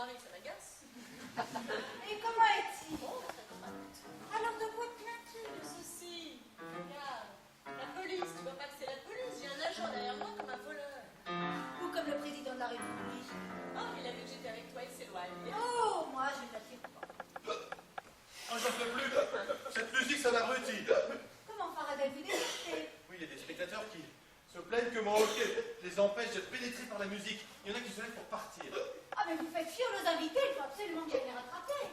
mari, ça m'agace. Et comment est-il? Bon, très correct. Alors de quoi te plains-tu? Le souci, regarde, la police, tu vois pas que c'est la police, j'ai un agent derrière moi comme un voleur. Ou comme le président de la République? Oh, il a vu que j'étais avec toi, il s'éloigne. Oh, moi je ne t'attire pas. Oh, j'en peux plus. Cette musique, ça m'abrutit. Comment Faraday vous détestez? Oui, il y a des spectateurs qui se plaignent que mon hockey les empêche d'être pénétrés par la musique. Il y en a qui se lèvent pour partir. Ah mais vous faites fuir nos invités, il faut absolument bien les rattraper.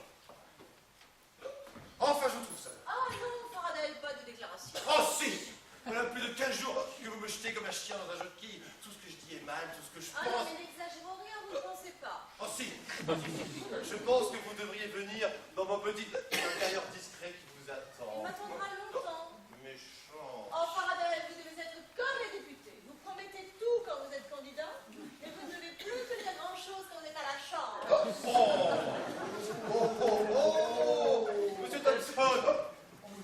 Enfin, je vous trouve ça. Ah non, Faraday, pas de déclaration. Oh si! Voilà plus de 15 jours que vous me jetez comme un chien dans un jeu de quilles. Tout ce que je dis est mal, tout ce que je Ah non, pense... mais n'exagérons rien, vous ne pensez pas. Oh si! Je pense que vous devriez venir dans mon petit intérieur discret qui vous Il attend. m'attendra longtemps. Méchant. Oh, Faraday, vous devez être comme les députés. Vous promettez tout quand vous êtes candidat, mais vous ne devez plus tenir grand-chose quand vous êtes à la chambre. Oh! Monsieur Thompson!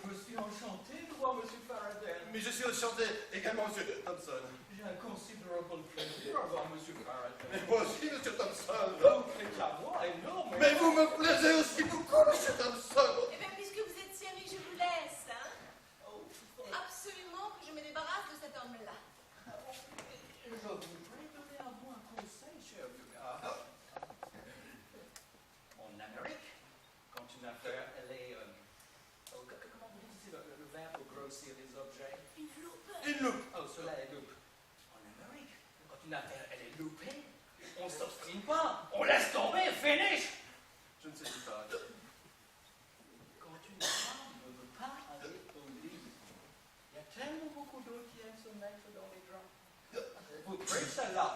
Je suis enchanté de voir M. Faraday. Mais je suis enchanté également, Monsieur Thompson. J'ai un considerable plaisir à voir M. Faraday. Mais moi aussi, Monsieur Thompson. Vous plaît à moi énormément. Mais vous me plaisez aussi beaucoup, Monsieur Thompson. Eh bien, puisque vous êtes si amis, je vous laisse, hein. Oh, il faut absolument que je me débarrasse de cet homme-là. Je voudrais donner à vous un conseil, cher Bugard. En Amérique, quand une affaire, elle est... comment vous dites le verbe pour grossir les objets? Une loupe. Une loupe. Oh, cela est loupe. En Amérique, quand une affaire, elle est loupée, on ne s'obstine pas, on laisse tomber, finish. Je ne sais pas. Quand une femme ne veut pas aller au lit, il y a tellement beaucoup d'autres qui aiment se mettre dans les draps. Vous prenez celle-là.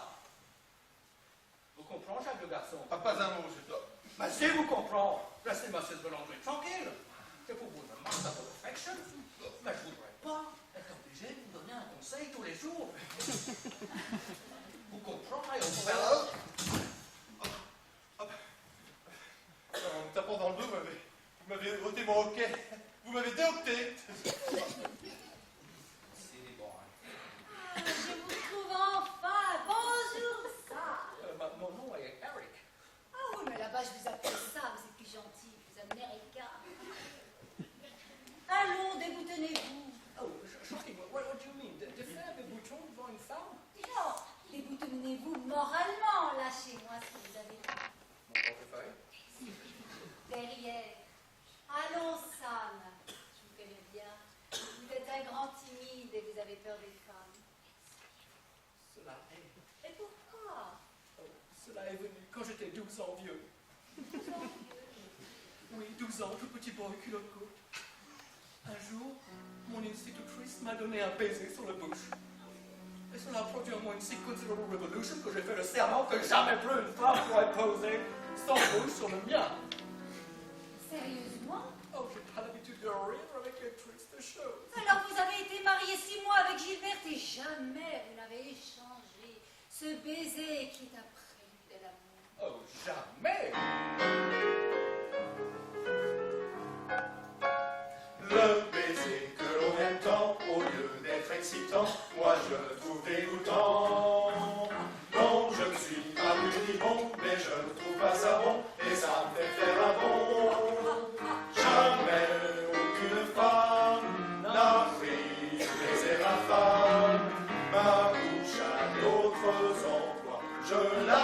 Vous comprenez, Jacques le garçon? Ah, pas un mot, je dois. Mais si vous comprenez, laissez ma cesse de l'enlever tranquille. C'est pour vous demander sa perfection. Mais je ne voudrais pas être obligé de vous donner un conseil tous les jours. Vous comprenez, on pourrait... En me tapant dans le dos, vous m'avez ôté mon hockey. Vous m'avez déocté. C'est bon. Ah, je vous trouve enfin. Bonjour, ça. Mon nom est Eric. Ah oui, mais là-bas je vous appelle ça, vous êtes plus gentil, plus américain. Allons, déboutonnez-vous. Oh, shocking. What do you mean? De faire des boutons devant une femme? Non, déboutonnez-vous moralement. Lâchez-moi ce que vous avez dit. Mon portefeuille. Derrière. Allons, Sam. Je vous connais bien. Vous êtes un grand timide et vous avez peur des femmes. Cela est... Et pourquoi? Oh, cela est venu quand j'étais 12 ans vieux. 12 ans Oui, 12 ans, tout petit boy culotte courte. Un jour, mon institutrice m'a donné un baiser sur la bouche. Et cela a produit en moi une si considerable revolution que j'ai fait le serment que jamais plus une femme pourrait poser sans bouche sur le mien. Sérieusement? Oh, j'ai pas l'habitude de rire avec les tristes choses. Alors vous avez été marié 6 mois avec Gilberte et jamais vous n'avez échangé ce baiser qui est un prélude de l'amour. Oh, jamais! Le baiser que l'on aime tant, au lieu d'être excitant, moi je le trouve dégoûtant. Non, je ne suis pas plus bon, mais je ne trouve pas ça bon, et ça me fait faire un bond. Jamais aucune femme n'a pris baiser ma femme, ma bouche à d'autres endroits, je la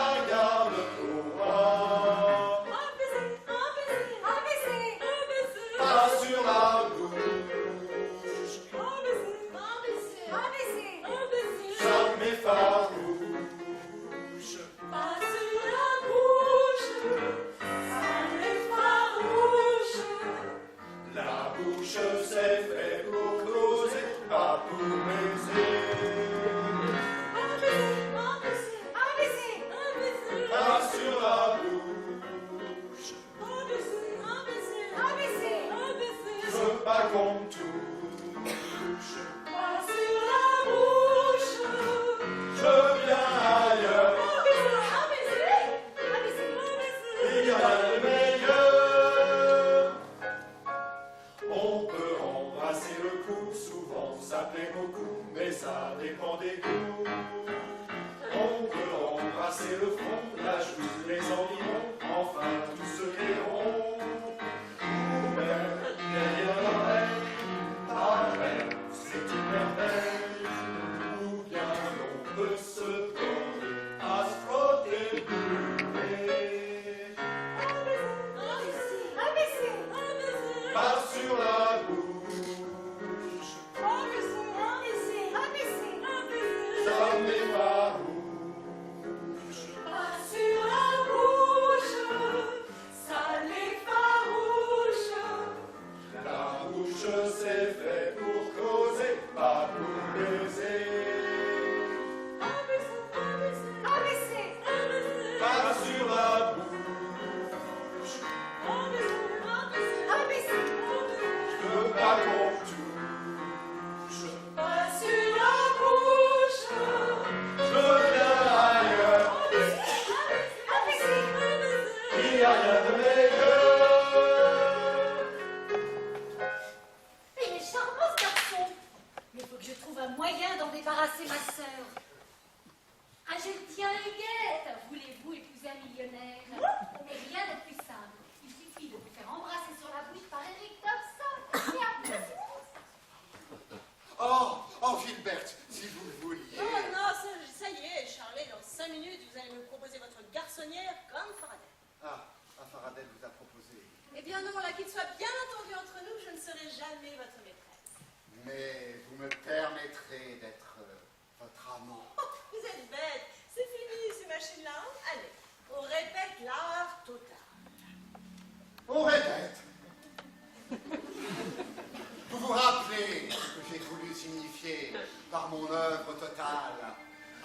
serai jamais votre maîtresse. Mais vous me permettrez d'être votre amant. Oh, vous êtes bête. C'est fini, ces machines-là. Allez, on répète l'art total. On répète. Vous vous rappelez ce que j'ai voulu signifier par mon œuvre totale?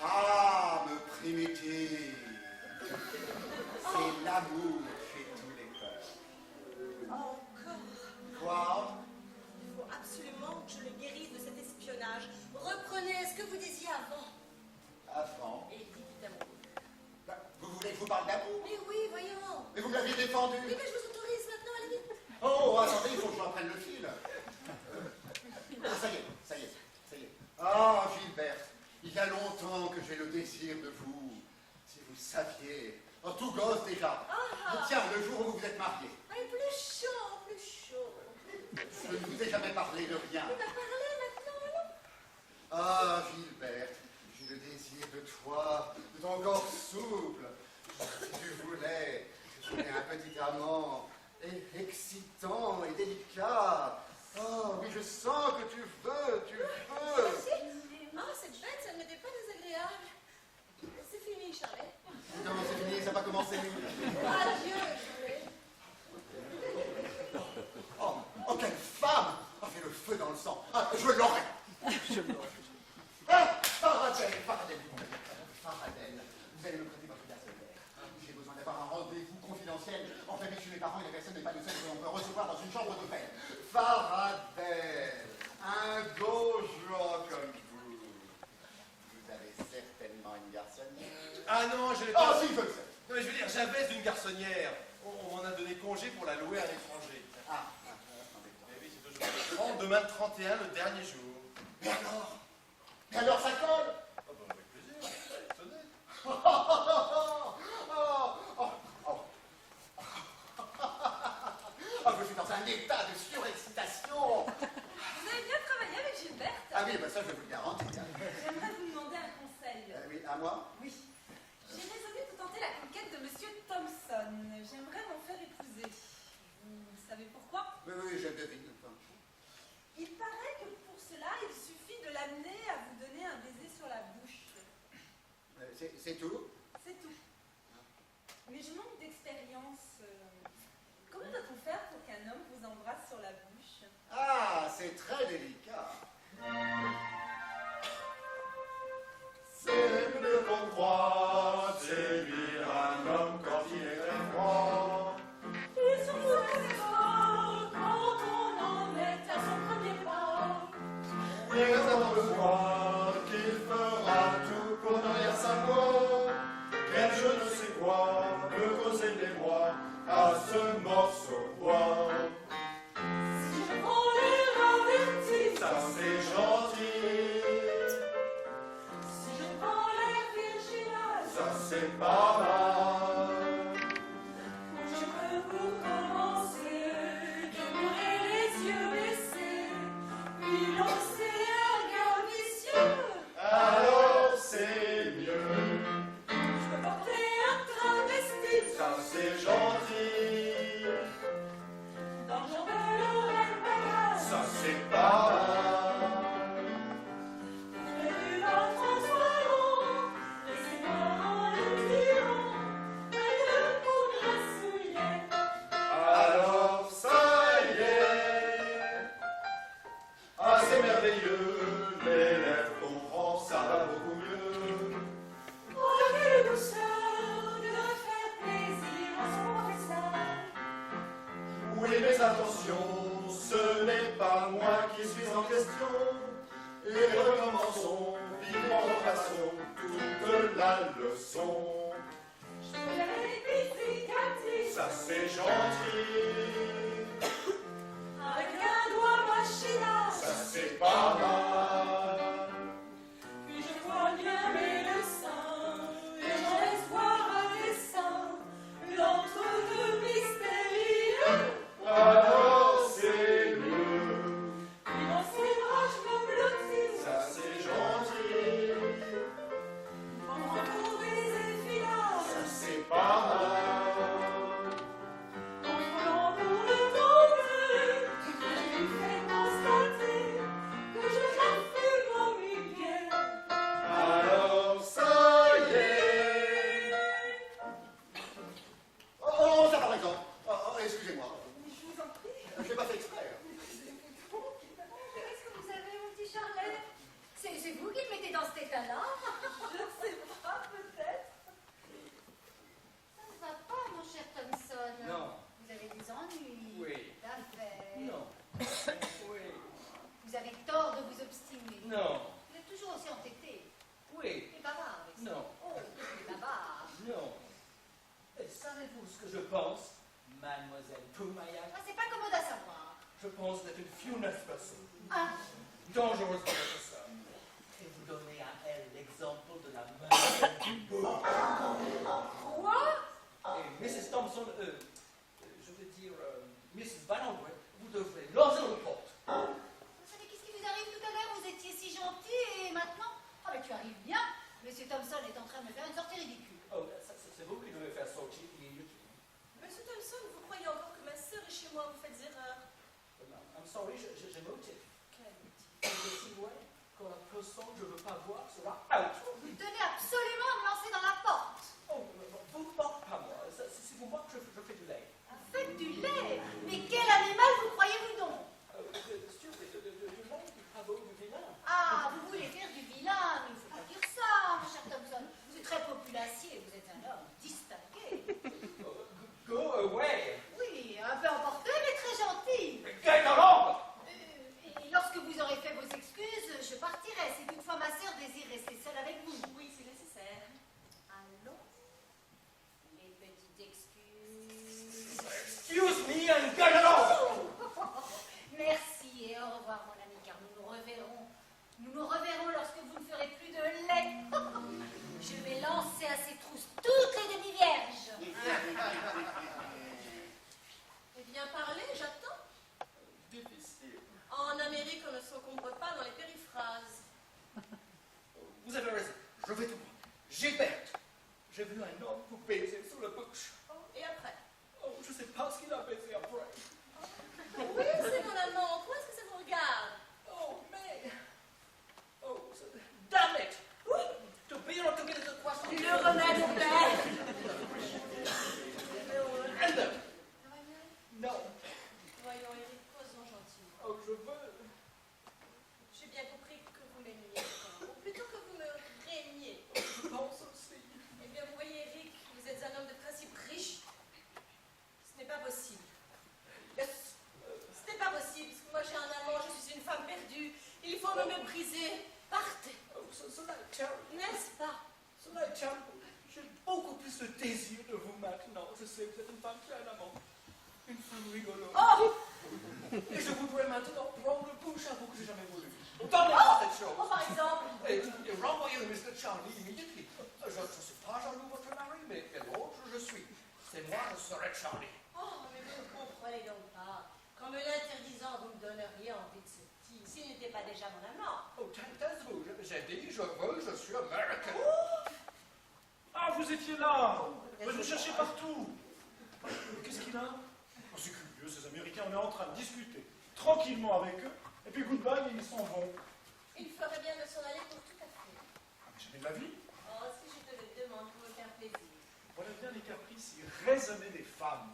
Âme primitive. C'est l'amour chez tous les cœurs. Encore. Quoi? Il faut absolument que je le guérisse de cet espionnage. Reprenez ce que vous disiez avant. Avant? Et dites amoureux. Ben, vous voulez que je vous parle d'amour? Mais oui, voyons. Mais vous l'aviez défendu. Oui, mais je vous autorise maintenant, allez vite. Oh, attendez, il faut que je reprenne le fil. Ça y est, ça y est, ça y est. Ah, Gilberte, il y a longtemps que j'ai le désir de vous. Si vous saviez. Oh, tout gosse déjà. Mais tiens, le jour où vous vous êtes mariés. Ah, plus chaud, plus chaud. Je ne vous ai jamais parlé de rien. On va parler maintenant, alors. Ah, Gilberte, j'ai le désir de toi, de ton corps souple. Si tu voulais, je serais un petit amant, et excitant et délicat. Oh, oui, je sens que tu veux. Ah, cette bête, ça ne m'était pas désagréable. C'est fini, Charlet. Non, c'est fini, ça va commencer. Adieu, Charlet. Oh, quelle femme a fait le feu dans le sang. Ah, je l'aurai. Ah, Faradel, vous allez me prêter votre garçonnière. J'ai besoin d'avoir un rendez-vous confidentiel entre mes chez mes parents et la personne n'est pas le seul que l'on peut recevoir dans une chambre d'hôtel. Faradel, un beau jour comme vous. Vous avez certainement une garçonnière. Ah non, je l'ai Oh, pas. si, je le sais. Non, mais je veux dire, j'avais une garçonnière. On m'en a donné congé pour la louer à l'étranger. Attendez. Eh oui, c'est aujourd'hui le 30, demain le 31, le dernier jour. Mais alors ça colle. Oh, bah, avec plaisir, sonnez. Je suis dans un état de surexcitation. Vous avez bien travaillé avec Gilberte. Ah oui, bah ça je vous le garantis. J'aimerais vous demander un conseil. Oui, à moi? Oui. J'ai résolu de tenter la conquête de Monsieur Thompson. J'aimerais m'en faire épouser. Vous savez pourquoi? Oui, je devine. Il paraît que pour cela, il suffit de l'amener à vous donner un baiser sur la bouche. C'est tout? C'est tout. Mais je manque d'expérience. Comment doit-on faire pour qu'un homme vous embrasse sur la bouche? Ah, c'est très délicat. C'est mieux qu'on croit, séduire un homme quand il est très froid. Ils sont très forts quand on en est à son premier pas. Mais on peut croire qu'il fera tout pour derrière sa voix. Quel je ne sais quoi peut causer des mois à ce morceau de bois. Si je prends l'air averti, Ça c'est gentil, si je prends l'air virginal, ça c'est pas mal. je peux pour commencer demeurer les yeux baissés, puis lancer un regard vicieux. Alors c'est mieux, Je peux porter un travesti ça c'est gentil, dans le genre de l'oreille bagage. ça c'est pas mal. Les rues transparents, laissez-moi le tyran, avec le coup grassouillet. Alors ça y est, ah c'est merveilleux, les lèvres comprend, ça va beaucoup mieux. Oh, quelle douceur de faire plaisir à son professeur. Oui mais attention, ce n'est pas moi qui suis en question, et recommençons, vivement repassons toute la leçon. Je peux l'avais pizzicati Ça c'est gentil, avec un doigt machinal. ça c'est pas mal. Puis je vois bien mes leçons et j'en laisse voir à dessein l'entre-deux mystérieux. Alors c'est mieux, Puis dans ses bras je me blottis. ça c'est gentil, Pendant ton baiser final, ça c'est pas mal. on Savez-vous ce que je pense, mademoiselle Poumayak? Ah, c'est pas commode à savoir. Je pense d'être une funeste personne, Ah, dangereuse pour votre sœur. Et vous donnez à elle l'exemple de la mademoiselle Dubourg. quoi? Et Mrs. Thompson, je veux dire, Mrs. Van André, vous devrez loger le porte. Vous savez qu'est-ce qui vous arrive tout à l'heure? Vous étiez si gentil et maintenant? Ah, mais tu arrives bien. Monsieur Thompson est en train de me faire une sortie ridicule. Oh, c'est vous qui devez faire sortir immediately. Monsieur Thompson, vous croyez encore que ma sœur est chez moi, vous faites erreur. I'm sorry, j'ai motif. Quel motif? Et si vous voyez, quand la personne que je ne veux pas voir sera out. Vous tenez absolument à me lancer dans la porte. Oh, vous ne manquez pas moi. Si vous manquez, je fais du lait. Faites du lait. Mais quel animal vous croyez-vous donc? Stupide, du lait, du bravo, du vilain. Ah, vous voulez faire du vilain, mais il ne faut pas dire ça, mon cher Thompson. Vous êtes très populacier, vous êtes un homme distingué. Go away. Oui, un peu emporté, mais très gentil. Get along. Et lorsque vous aurez fait vos excuses, je partirai. Si toutefois ma sœur désire rester seule avec vous. Oui, c'est nécessaire. Allons. Les petites excuses. Excuse me and get along. Merci et au revoir, mon ami, car nous nous reverrons. Nous nous reverrons lorsque vous ne ferez plus de lait. Je vais lancer à ces trousses toutes les demi-vierges. Eh bien, parlez, j'attends. Difficile. En Amérique, on ne s'encombre pas dans les périphrases. Vous avez raison. Je vais tout voir. Gilberte, j'ai vu un homme vous baiser sur la bouche. Et après? Oh, je ne sais pas ce qu'il a baisé après. Oui, c'est mon amant. Pourquoi est-ce que ça vous regarde? Oh, mais... Oh, damn it! To be or to get the croissant. Le remède au père. And non. Voyons, Eric, causons gentiment. Oh, je veux... J'ai bien compris que vous m'aimiez. Ou plutôt que vous me régniez. Je pense aussi. Eh bien, vous voyez, Eric, vous êtes un homme de principe riche. Ce n'est pas possible. Yes. Ce n'est pas possible, parce que moi j'ai un amant, je suis une femme perdue. Il faut me mépriser. Partez, Oh, cela est terrible. n'est-ce pas? Cela est terrible. J'ai beaucoup plus de désir de vous maintenant. Je sais que vous êtes une femme qui a un amant. Une femme rigolote. Oh! Et je voudrais maintenant prendre le bouche à vous que j'ai jamais voulu. Donnez-moi cette chose. Oh, par exemple. Et renvoyez le Mr. Charlie immédiatement. Je ne suis pas jaloux votre mari, mais quel autre je suis. C'est moi, je serai Charlie. Oh, mais vous ne comprenez donc pas. Qu'en me l'interdisant, vous me donneriez envie de ce type, s'il n'était pas déjà mon amant. Oh, taisez-vous. J'ai dit, je veux, je suis américain. Ah, vous étiez là. Je vous cherchais partout. Qu'est-ce qu'il a? Oh, c'est curieux, ces Américains, on est en train de discuter tranquillement avec eux, et puis goodbye, et ils s'en vont. Il ferait bien de s'en aller pour tout à fait. Ah, mais jamais de la vie. Oh, si je te le demande pour me faire plaisir. Voilà bien les caprices irraisonnés des femmes.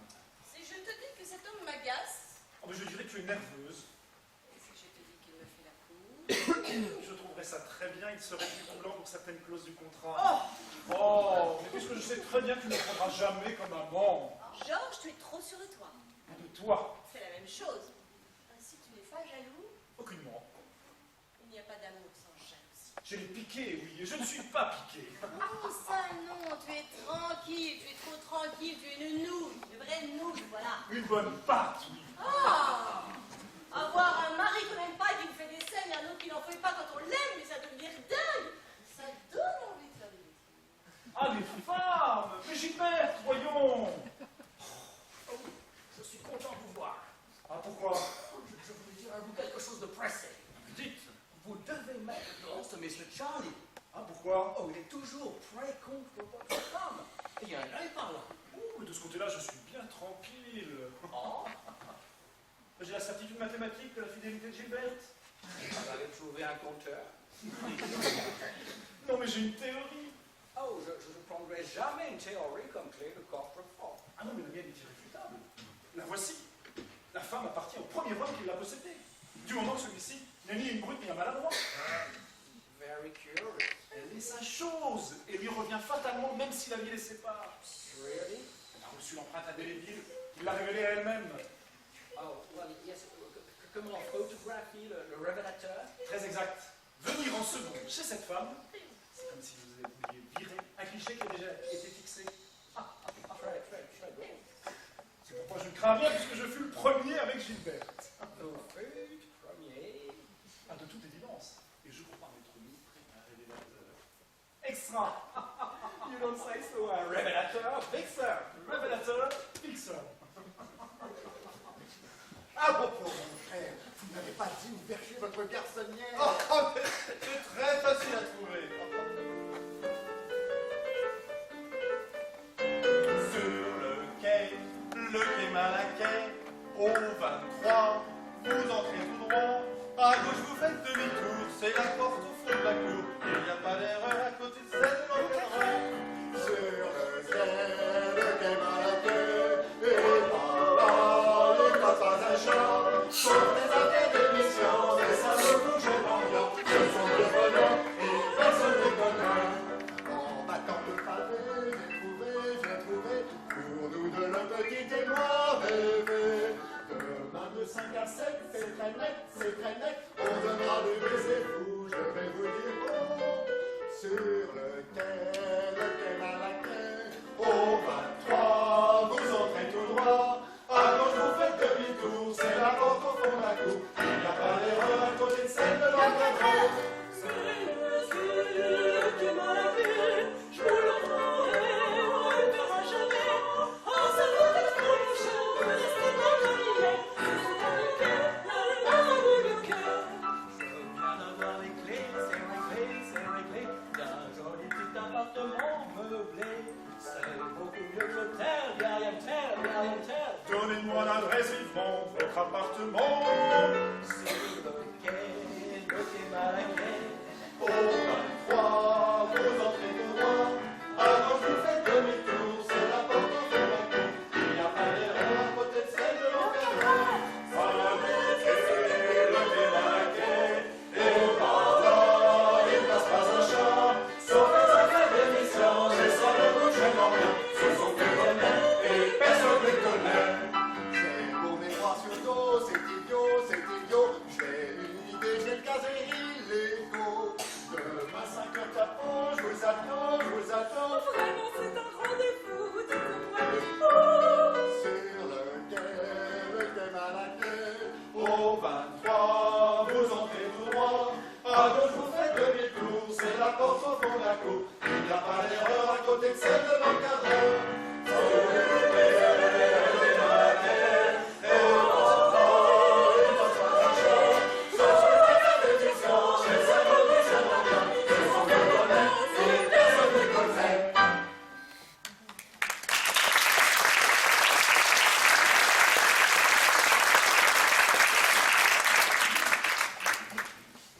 Si je te dis que cet homme m'agace, Oh, mais je dirais que tu es nerveuse. et si je te dis qu'il me fait la cour, Je trouverais ça très bien, il serait équivalent pour certaines clauses du contrat. Oh, mais puisque je sais très bien que tu ne le prendras jamais comme amant. Georges, tu es trop sûr de toi. De toi, C'est la même chose. Ainsi, tu n'es pas jaloux. aucunement. Il n'y a pas d'amour sans jalousie. J'ai les piqués, oui, et je ne suis pas piqué. Oh, ça non, tu es tranquille, tu es trop tranquille, tu es une nouille, une vraie nouille, voilà. Une bonne patte, oui. Ah, avoir un mari qu'on n'aime pas et qui nous fait des scènes et un autre qui n'en fait pas quand on l'aime, mais ça doit devenir dingue. Ça donne envie de faire des bêtises. Ah, les femmes! Mais Gilberte, voyons! Oh, je suis content de vous voir. Ah, pourquoi? Je voulais dire à vous quelque chose de pressé. Dites. Vous devez mettre dans ce Mr. Charlie. Ah, pourquoi? Oh, il est toujours prêt contre votre femme. Et il y a un œil par là. Oh, mais de ce côté-là, je suis bien tranquille. Oh, J'ai la certitude mathématique de la fidélité de Gilberte. vous allez trouver un compteur. Non, mais j'ai une théorie. Oh, je ne prendrai jamais une théorie comme clé de coffre-fort. Ah non, mais la mienne est irréfutable. La voici. La femme appartient au premier homme qui l'a possédée. Du moment que celui-ci n'est ni une brute ni un maladroit. Very curious. Elle est sa chose et lui revient fatalement même si la vie les sépare. Really? Elle a reçu l'empreinte indélébile. Il l'a révélée à elle-même. Oh, well, yes. Comment photographie le révélateur? Très exact. Venir en seconde chez cette femme, c'est comme si vous vouliez virer un cliché qui a déjà été fixé. Très crains bien puisque je fus le premier avec Gilberte. Vous fûtes premier. Ah, de toute évidence. Et je crois m'être montré un révélateur. Extra. You don't say so, un révélateur fixeur. Révélateur, fixeur. À propos, mon frère, vous n'avez pas dit où verger votre garçonnière. Oh, mais c'est très facile à trouver. Sur le quai Malaquais, au 23, vous entrez tout droit. À gauche, vous faites demi-tour, c'est la porte au fond de la cour. Il n'y a pas d'erreur à côté de celle de l'encadreur. Sur le quai Malaquais, et par là, il passe pas un chat. Sauf des affaires d'émission, des salles rouges et d'ambiance. Ce sont des bonheurs et personne ne connaît. En battant le pavé, j'ai trouvé, pour nous de le petit et moi rêver. Demain de 5 à 7, c'est très net, on donnera le baiser fou, je vais vous dire bon. Sur le quai Malaquais, au 23, vous entrez tout droit. À gauche, vous faites demi-tour, c'est la porte au fond de la cour. Il n'y a pas d'erreur à côté de celle de l'encadreur. C'est le quai Malaquais, je vous le retrouverai, on ne le verra jamais. Oh, ça vous est trop méchant, restez dans le billet. C'est dans le quai, là, le quai. Je viens d'avoir les clés, c'est réglé. D'un joli petit appartement meublé. C'est beaucoup mieux que l'hôtel, y'a rien de tel, y'a rien de tel. Donnez-moi l'adresse vivement de votre appartement. Sur le quai Malaquais. Au 23, vous entrez tout droit. À gauche, vous faites demi-tour, c'est la porte au fond de la cour. Il n'y a pas d'erreur à côté de celle de l'encadreur. À le quai Malaquais, et par là, il passe pas un chat. Sauf les affaires d'émission, c'est ça le rouge et l'ambiance. Ce sont des bonheurs et personne ne les connaît. J'ai beau mémoire sur dos, c'est idiot. J'ai une idée, je vais le caser illégal. Demain 5h tapons, je vous attends. Vraiment, c'est un rendez-vous, dites-moi tout. Sur le quai Malaquais, Au 23, vous entrez tout droit. À gauche, vous faites demi-tour, c'est la porte au fond de la cour. Il n'y a pas d'erreur à côté de celle de l'encadreur.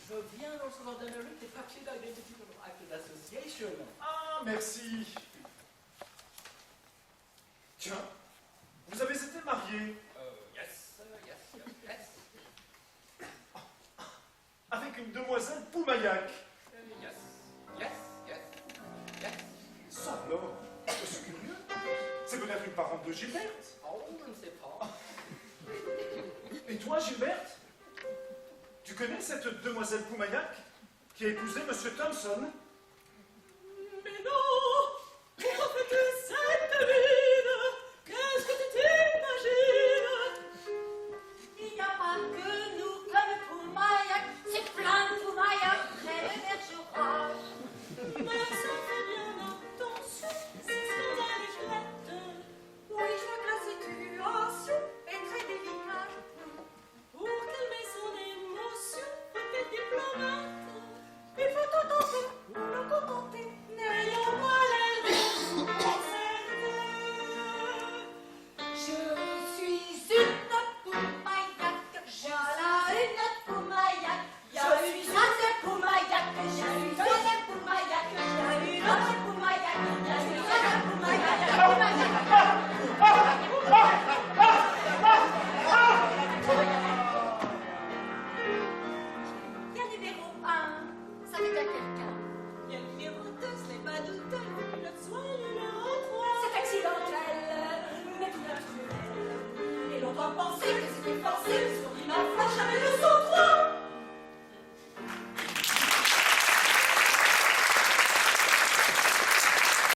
Je viens de recevoir d'Amérique des papiers d'Identity Actors Association. Ah, merci. Tiens, vous avez été marié Yes. avec une demoiselle Poumaillac. Yes. Ça alors, c'est curieux. C'est peut-être une parente de Gilberte. Oh, je ne sais pas. Et toi, Gilberte, tu connais cette demoiselle Poumaillac qui a épousé Monsieur Thompson? Mais non, pourquoi fais-tu cette devine? Qu'est-ce que tu t'imagines? Il n'y a pas que nous comme Poumaillac, c'est plein de Poumaillac près de Bergerac. Mais ça fait bien attention, c'est scandale et fête. Oui, je vois que la situation est très délicate. Pour calmer son émotion, peut-être diplomate. Il faut contenter ou le contenter, n'ayons pas l'air de Je suis une Poumaillac, j'ala une Poumaillac. Je suis un Poumaillac, je suis un Poumaillac, je suis une autre Poumaillac, je suis un Il y a le numéro 1, ça veut dire quelqu'un. Il y a le numéro 2, ce n'est pas douteux. Le soin, le numéro 3. C'est accidentel, mais tout naturel. Et l'on doit penser que c'était forcé sur l'image jamais le son 3.